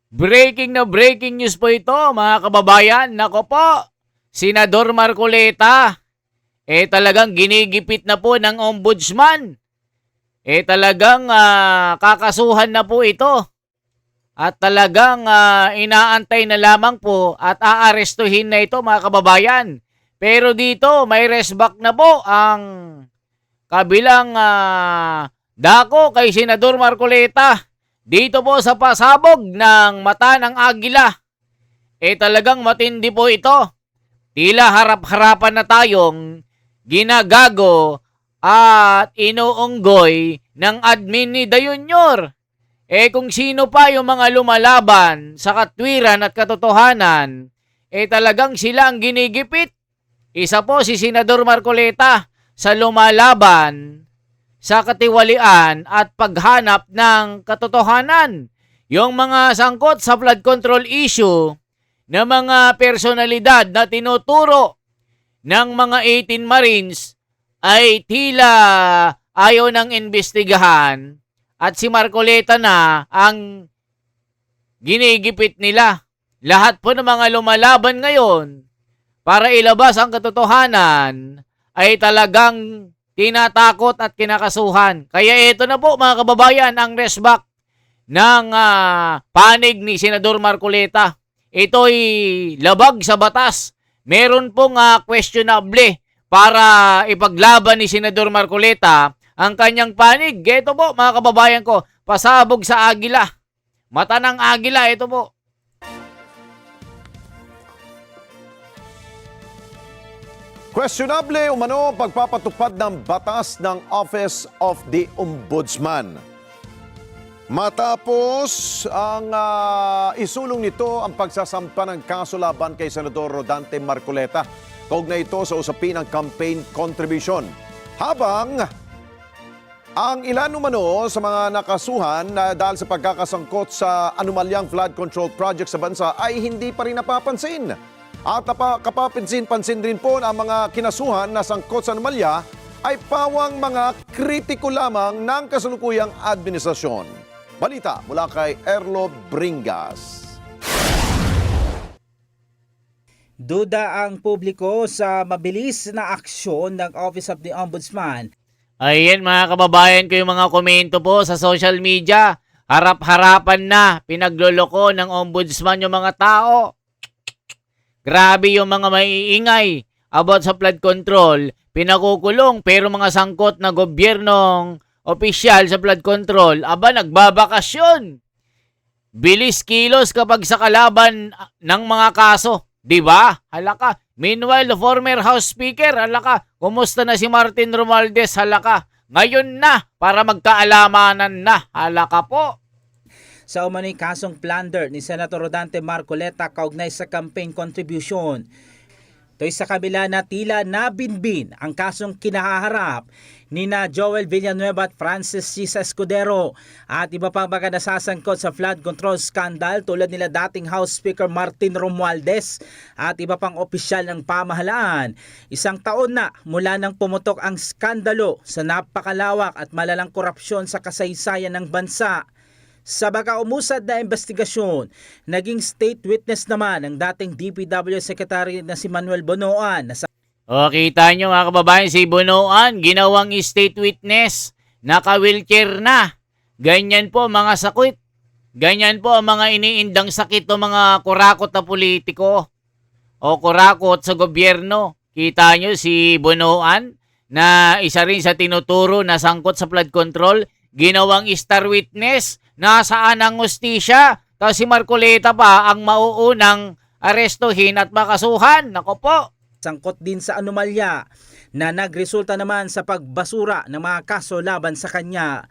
Breaking na breaking news po ito, mga kababayan. Nako po, Senador Marcoleta, talagang ginigipit na po ng ombudsman. Talagang kakasuhan na po ito. At talagang inaantay na lamang po at aarestuhin na ito, mga kababayan. Pero dito, may resback na po ang kabilang dako kay Senador Marcoleta. Dito po sa pasabog ng mata ng agila. Talagang matindi po ito. Tila harap-harapan na tayong ginagago at inuunggoy ng admin ni Dayunyor. Kung sino pa yung mga lumalaban sa katwiran at katotohanan, talagang sila ang ginigipit. Isa po si Senador Marcoleta sa lumalaban sa katiwalian at paghanap ng katotohanan. Yung mga sangkot sa flood control issue na mga personalidad na tinuturo ng mga 18 Marines ay tila ayaw ng investigahan at si Marcoleta na ang ginigipit nila. Lahat po ng mga lumalaban ngayon para ilabas ang katotohanan ay talagang tinatakot at kinakasuhan. Kaya ito na po, mga kababayan, ang resback ng panig ni Senador Marcoleta. Ito'y labag sa batas. Meron pong questionable para ipaglaban ni Senador Marcoleta ang kanyang panig. Ito po, mga kababayan ko, pasabog sa agila. Mata ng agila, ito po. Questionable umano pagpapatupad ng batas ng Office of the Ombudsman. Matapos ang isulong nito ang pagsasampa ng kaso laban kay Senador Rodante Marcoleta kaugnay ito sa usapin ng campaign contribution. Habang ang ilan umano sa mga nakasuhan dahil sa pagkakasangkot sa anomalyang flood control project sa bansa ay hindi pa rin napapansin. At kapapansin-pansin rin po ang mga kinasuhan na sangkot sa anomalya ay pawang mga kritiko lamang ng kasalukuyang administrasyon. Balita mula kay Erlo Bringas. Duda ang publiko sa mabilis na aksyon ng Office of the Ombudsman. Ayan, mga kababayan ko, yung mga komento po sa social media. Harap-harapan na pinagloloko ng ombudsman yung mga tao. Grabe yung mga maiingay about sa flood control. Pinakukulong pero mga sangkot na gobyernong opisyal sa flood control, nagbabakasyon. Bilis kilos kapag sa kalaban ng mga kaso. Diba? Halaka. Meanwhile, the former House Speaker, halaka, kumusta na si Martin Romualdez? Halaka. Ngayon na, para magkaalamanan na. Halaka po. Sa umano'y kasong plunder ni Senator Rodante Marcoleta kaugnay sa campaign contribution. To'y sa kabila na tila nabinbin ang kasong kinahaharap ni na Joel Villanueva at Francis Cisa Escudero at iba pang mga nasasangkot sa flood control scandal tulad nila dating House Speaker Martin Romualdez at iba pang opisyal ng pamahalaan. Isang taon na mula nang pumutok ang skandalo sa napakalawak at malalang korupsyon sa kasaysayan ng bansa. Sa baka-umusad na investigasyon, naging state witness naman ang dating DPW Secretary na si Manuel Bonoan. Kita nyo, mga kababayan, si Bonoan, ginawang state witness, naka-wheelchair na. Ganyan po mga sakit. Ganyan po ang mga iniindang sakit ng mga kurakot na politiko o kurakot sa gobyerno. Kita nyo si Bonoan na isa rin sa tinuturo na sangkot sa flood control, ginawang star witness. Nasaan ang hustisya? Tapos si Marcoleta pa ang mauunang arestuhin at makasuhan. Nako po. Sangkot din sa anomalya na nagresulta naman sa pagbasura ng mga kaso laban sa kanya.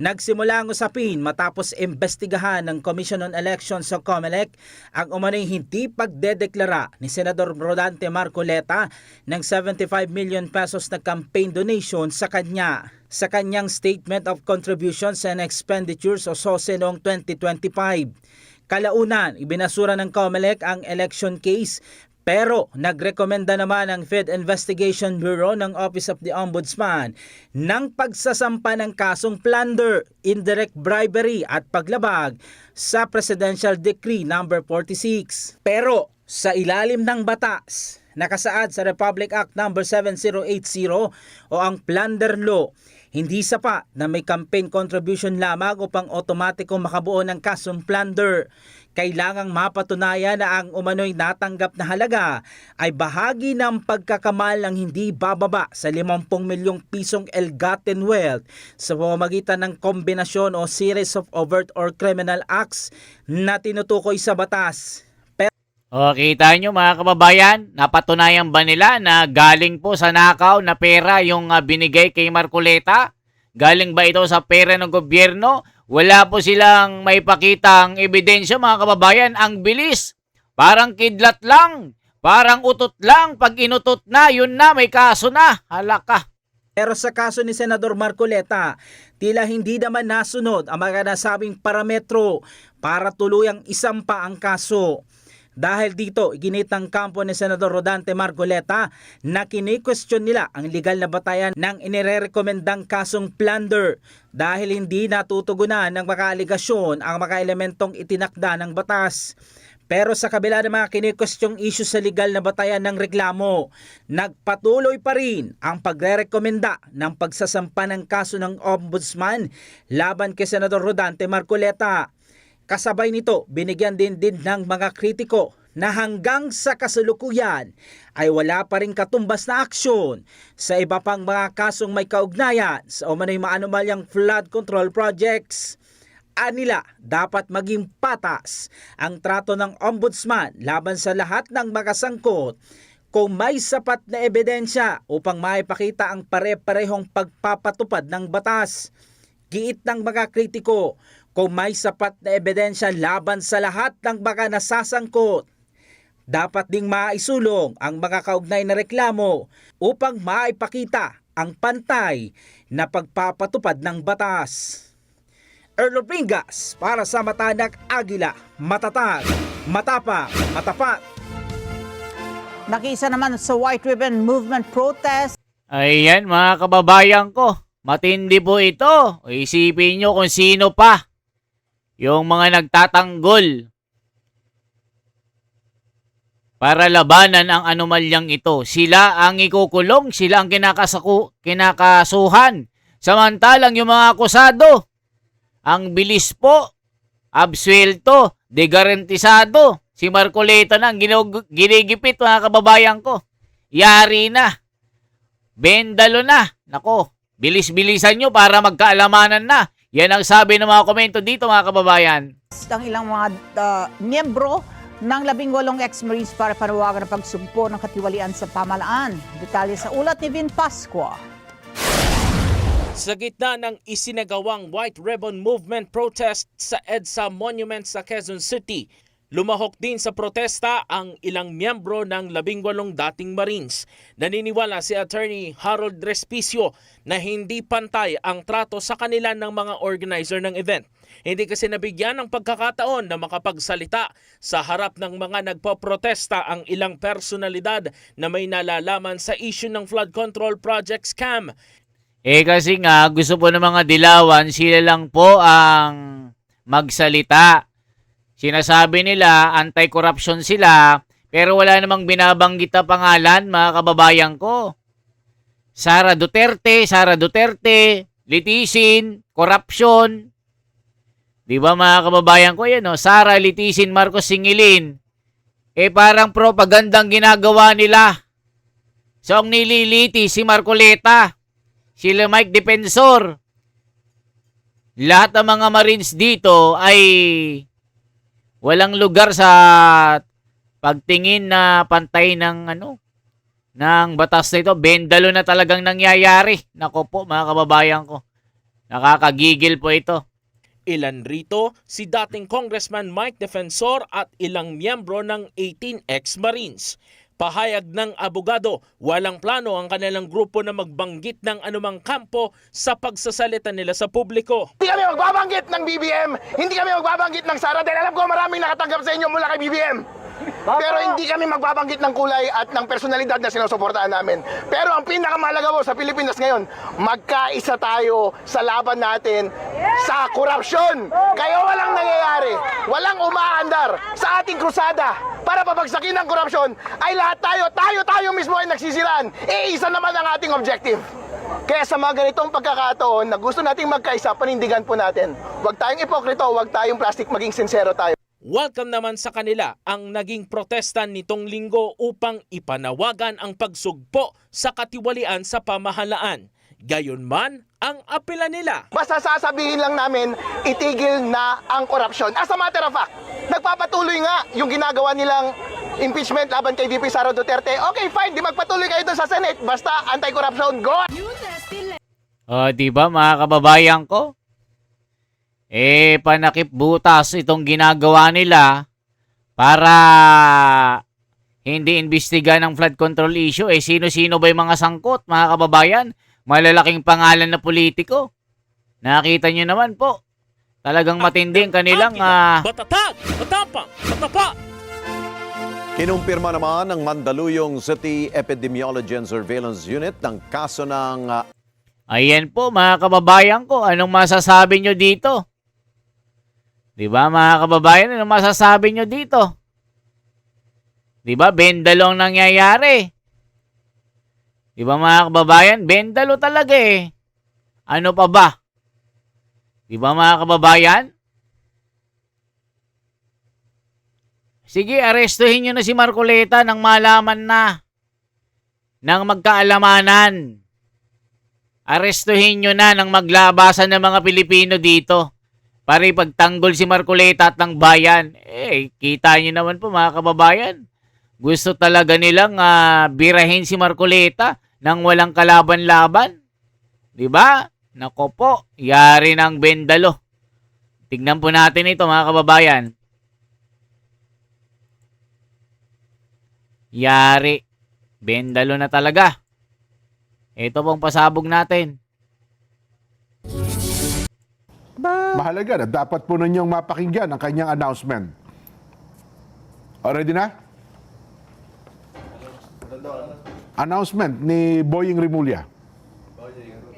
Nagsimula ang usapin matapos imbestigahan ng Commission on Elections o COMELEC ang umano'y hindi pagdedeklara ni Senador Rodante Marcoleta ng 75 million pesos na campaign donation sa kanya. Sa kanyang Statement of Contributions and Expenditures o SOSE noong 2025. Kalaunan, ibinasura ng COMELEC ang election case Pero nagrekomenda naman ang Fed Investigation Bureau ng Office of the Ombudsman ng pagsasampa ng kasong plunder, indirect bribery at paglabag sa Presidential Decree No. 46. Pero sa ilalim ng batas, nakasaad sa Republic Act No. 7080 o ang Plunder Law, hindi sapat na may campaign contribution lamang upang otomatikong makabuo ng kasong plunder. Kailangang mapatunayan na ang umano'y natanggap na halaga ay bahagi ng pagkakamal ng hindi bababa sa 50 milyong pisong ill-gotten wealth sa pamamagitan ng kombinasyon o series of overt or criminal acts na tinutukoy sa batas. O, kita nyo mga kababayan, napatunayan ba nila na galing po sa nakaw na pera yung binigay kay Marcoleta? Galing ba ito sa pera ng gobyerno? Wala po silang may pakitang ebidensya mga kababayan. Ang bilis. Parang kidlat lang. Parang utot lang. Pag inutot na, yun na, may kaso na. Halaka. Pero sa kaso ni Senador Marcoleta, tila hindi naman nasunod ang mga nasabing parametro para tuluyang isampa ang kaso. Dahil dito, iginit ng kampo ni Senador Rodante Marcoleta na kini-question nila ang legal na batayan ng inirekomendang kasong plunder dahil hindi natutugunan ng mga aligasyon ang mga elementong itinakda ng batas. Pero sa kabila ng mga kini-questioning issue sa legal na batayan ng reklamo, nagpatuloy pa rin ang pagrerekomenda ng pagsasampa ng kaso ng Ombudsman laban kay Senador Rodante Marcoleta. Kasabay nito, binigyan din ng mga kritiko na hanggang sa kasalukuyan ay wala pa rin katumbas na aksyon sa iba pang mga kasong may kaugnayan sa umano'y maanumalyang flood control projects. Anila, dapat maging patas ang trato ng Ombudsman laban sa lahat ng mga sangkot kung may sapat na ebidensya upang maipakita ang pare-parehong pagpapatupad ng batas. Giit ng mga kritiko, kung may sapat na ebidensya laban sa lahat ng mga nasasangkot, dapat ding maisulong ang mga kaugnay na reklamo upang maipakita ang pantay na pagpapatupad ng batas. Erlo Pingas para sa Matanak Agila, matatag, matapang, matapat. Nakiisa naman sa White Ribbon Movement protest. Ayan mga kababayan ko. Matindi po ito. Isipin nyo kung sino pa yung mga nagtatanggol para labanan ang anomalyang ito. Sila ang ikukulong, sila ang kinakasuhan. Samantalang yung mga akusado, ang bilis po, absuelto, degarantisado. Si Marcoleta na ang ginigipit mga kababayan ko. Yari na. Bendalo na. Nako, bilis-bilisan nyo para magkaalamanan na. Yan ang sabi ng mga komento dito mga kababayan. Ang ilang mga miyembro ng 18 ex-Marines para panawagan ng pagsugpo ng katiwalian sa pamahalaan. Detalye sa ulat ni Vin Pascua. Sa gitna ng isinagawang White Ribbon Movement protest sa EDSA Monument sa Quezon City, lumahok din sa protesta ang ilang miyembro ng 18 dating Marines. Naniniwala si Attorney Harold Respicio na hindi pantay ang trato sa kanila ng mga organizer ng event. Hindi kasi nabigyan ng pagkakataon na makapagsalita sa harap ng mga nagpoprotesta ang ilang personalidad na may nalalaman sa issue ng flood control project scam. Kasi nga gusto po ng mga dilawan, sila lang po ang magsalita. Sinasabi nila, anti-corruption sila, pero wala namang binabanggit na pangalan, mga kababayan ko. Sara Duterte, litisin, corruption. Di ba mga kababayan ko yan, no? Sara, litisin, Marcos singilin. Parang propagandang ginagawa nila. So, ang nililiti si Marcoleta, sila Mike Defensor. Lahat ng mga Marines dito ay walang lugar sa pagtingin na pantay ng ng batas na ito. Bendalo na talagang nangyayari. Nako po mga kababayan ko. Nakakagigil po ito. Ilan rito si dating Congressman Mike Defensor at ilang miyembro ng 18 ex-Marines. Pahayag ng abogado, walang plano ang kanilang grupo na magbanggit ng anumang kampo sa pagsasalita nila sa publiko. Hindi kami magbabanggit ng BBM, hindi kami magbabanggit ng Sara dahil alam ko maraming nakatanggap sa inyo mula kay BBM. Pero hindi kami magbabanggit ng kulay at ng personalidad na sinusuportahan namin. Pero ang pinakamahalaga po sa Pilipinas ngayon, magkaisa tayo sa laban natin sa korupsyon. Kaya walang nangyayari, walang umaandar sa ating krusada para pabagsakin ang korupsyon ay lahat tayo mismo ay nagsisiraan. Isa naman ang ating objective. Kaya sa mga ganitong pagkakataon na gusto nating magkaisa, panindigan po natin. Huwag tayong ipokrito, huwag tayong plastic, maging sincero tayo. Welcome naman sa kanila ang naging protesta nitong linggo upang ipanawagan ang pagsugpo sa katiwalian sa pamahalaan. Gayunman ang apela nila. Basta sasabihin lang namin, itigil na ang korupsyon. As a matter of fact, nagpapatuloy nga yung ginagawa nilang impeachment laban kay VP Sara Duterte. Okay, fine, di magpatuloy kayo doon sa Senate. Basta anti-corruption, go! Di ba mga kababayan ko? Panakip butas itong ginagawa nila para hindi imbestiga ng flood control issue. Sino-sino ba yung mga sangkot, mga kababayan? Malalaking pangalan na politiko. Nakita nyo naman po. Talagang matindi ang kanilang... Matatag! Matapang! Matapa! Kinumpirma naman ng Mandaluyong City Epidemiology and Surveillance Unit ng kaso ng Ayan po mga kababayan ko. Anong masasabi nyo dito? Diba mga kababayan, anong masasabi nyo dito? Diba, bendalo ang nangyayari. Diba mga kababayan, bendalo talaga eh. Ano pa ba? Diba mga kababayan? Sige, arestuhin nyo na si Marcoleta nang malaman na. Nang magkaalamanan. Arestuhin nyo na nang maglabasan ng mga Pilipino dito. Para ipagtanggol si Marcoleta at ng bayan. Kita nyo naman po mga kababayan. Gusto talaga nilang birahin si Marcoleta nang walang kalaban-laban. Diba? Nako po, yari ng bendalo. Tignan po natin ito mga kababayan. Yari. Bendalo na talaga. Ito pong pasabog natin. Mahalaga na dapat po ninyong mapakinggan ang kanyang announcement. Ready na? Announcement ni Boying Rimulya.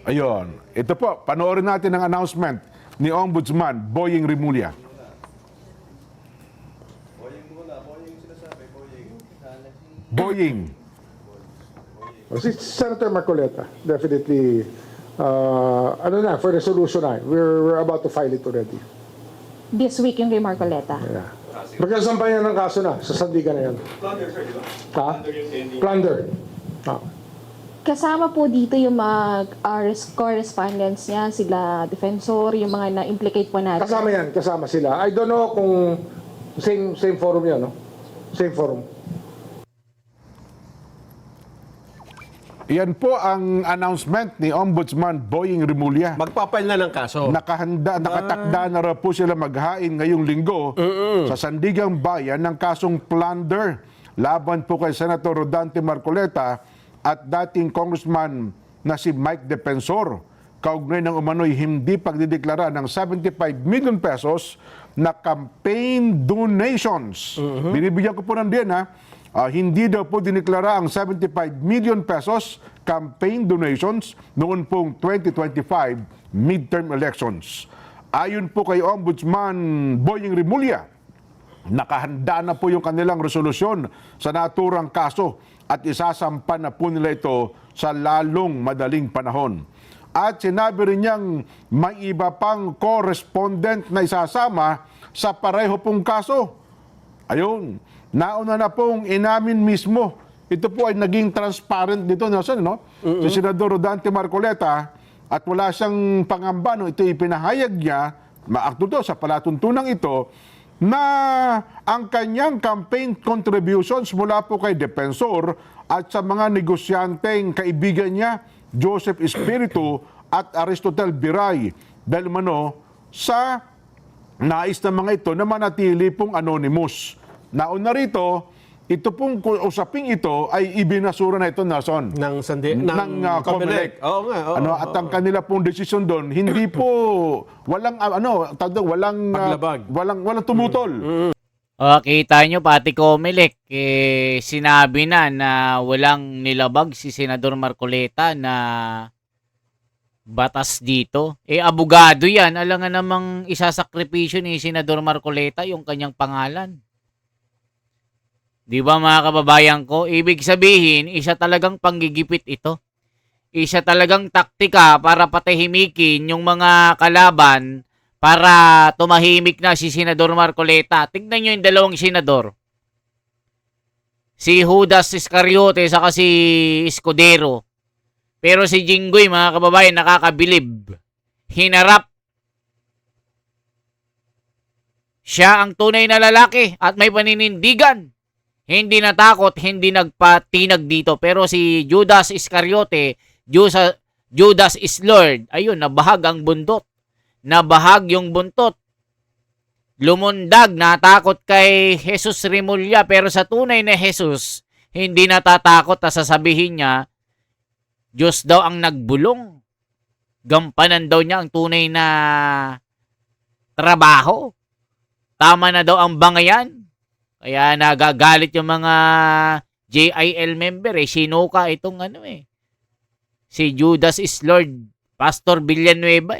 Ayun. Ito po, panoorin natin ang announcement ni Ombudsman Boying Rimulya. Boying. Si Senator Marcoleta, definitely, for resolution na, we're about to file it already. This week yung kay Marcoleta. Yeah. Magkasampayan ng kaso na, sa Sandigan na yan. Plunder, sir, di ba? Ha? Plunder. Kasama po dito yung mga correspondents niya, sila defensor, yung mga na-implicate po natin. Kasama yan, kasama sila. I don't know kung same forum yan, no? Same forum. Yan po ang announcement ni Ombudsman Boying Rimulya. Magpapile na ng kaso. Nakatakda na raw po sila maghain ngayong linggo sa Sandigang Bayan ng kasong plunder laban po kay Senator Rodante Marcoleta at dating congressman na si Mike Defensor kaugnay ng umano'y hindi pagdideklara ng 75 million pesos na campaign donations. Binibigyan ko po ng diyan ha. Hindi daw po dineklara ang 75 million pesos campaign donations noon pong 2025 midterm elections. Ayon po kay Ombudsman Boying Rimulya, nakahanda na po yung kanilang resolusyon sa naturang kaso at isasampan na po nila ito sa lalong madaling panahon. At sinabi rin niyang may iba pang correspondent na isasama sa pareho pong kaso. Ayun. Nauna na pong inamin mismo. Ito po ay naging transparent dito, Nelson, no? Si Senador Rodante Marcoleta at wala siyang pangamba, no? Ito ipinahayag niya, maakto to sa palatuntunan ito, na ang kanyang campaign contributions mula po kay Defensor at sa mga negosyanteng kaibigan niya, Joseph Espiritu at Aristotel Biray, dahil mano sa nais ng mga ito na manatili pong anonymous. Nauna rito, ito pong usaping ito ay ibinasura na ito, Nelson. Ng Comelec. Oo nga. At ang kanila pong desisyon doon, hindi po walang Paglabag. walang tumutol. O, kita nyo, pati Comelec, sinabi na walang nilabag si Senador Marcoleta na batas dito. Abogado yan. Alam nga namang isasakripisyo ni Senador Marcoleta yung kanyang pangalan. Di ba mga kababayan ko? Ibig sabihin, isa talagang panggigipit ito. Isa talagang taktika para patahimikin yung mga kalaban para tumahimik na si Senador Marcoleta. Tignan nyo yung dalawang senador. Si Judas Iscariote saka si Escudero. Pero si Jinggoy, mga kababayan, nakakabilib. Hinarap. Siya ang tunay na lalaki at may paninindigan. Hindi natakot, hindi nagpatinag dito. Pero si Judas Iscariote, Judas is Lord. Ayun, nabahag ang buntot. Nabahag yung buntot. Lumundag, natakot kay Jesus Remulla. Pero sa tunay na Jesus, hindi natatakot at sasabihin niya, Diyos daw ang nagbulong. Gampanan daw niya ang tunay na trabaho. Tama na daw ang bangayan. Kaya nagagalit yung mga JIL member. Sinuka itong si Judas is Lord. Pastor Villanueva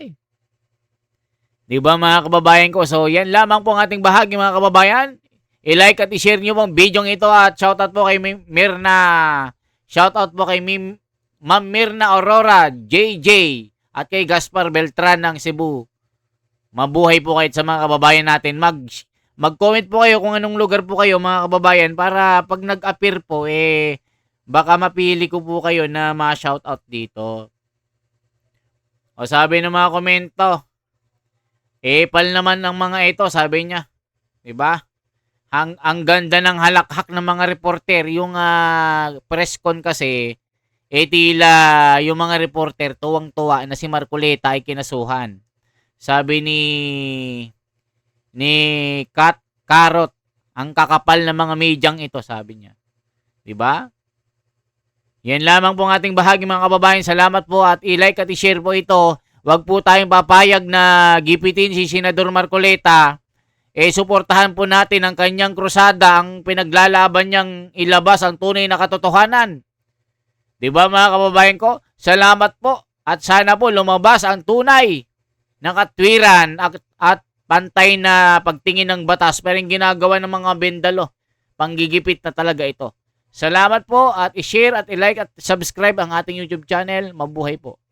Di ba mga kababayan ko? So yan lamang po ang ating bahagi mga kababayan. I-like at i-share nyo pong video ito at shoutout po kay Mirna. Shoutout po kay Ma'am Mirna Aurora, JJ, at kay Gaspar Beltran ng Cebu. Mabuhay po kayo sa mga kababayan natin. Mag-comment po kayo kung anong lugar po kayo mga kababayan para pag nag-appear po, baka mapili ko po kayo na ma-shoutout dito. O sabi ng mga komento, pal naman ng mga ito, sabi niya. Diba? Ang ganda ng halakhak ng mga reporter. Yung press con kasi, tila yung mga reporter tuwang-tuwa na si Marcoleta ay kinasuhan. Sabi ni Kat Carrot, ang kakapal ng mga medyang ito, sabi niya. Diba? Yan lamang po ang ating bahagi mga kababayan. Salamat po at i-like at i-share po ito. Huwag po tayong papayag na gipitin si Senador Marcoleta. Suportahan po natin ang kanyang krusada, ang pinaglalaban niyang ilabas ang tunay na katotohanan. Diba mga kababayan ko? Salamat po at sana po lumabas ang tunay na katwiran at pantay na pagtingin ng batas pero yung ginagawa ng mga bendalo. Panggigipit na talaga ito. Salamat po at i-share at i-like at subscribe ang ating YouTube channel. Mabuhay po.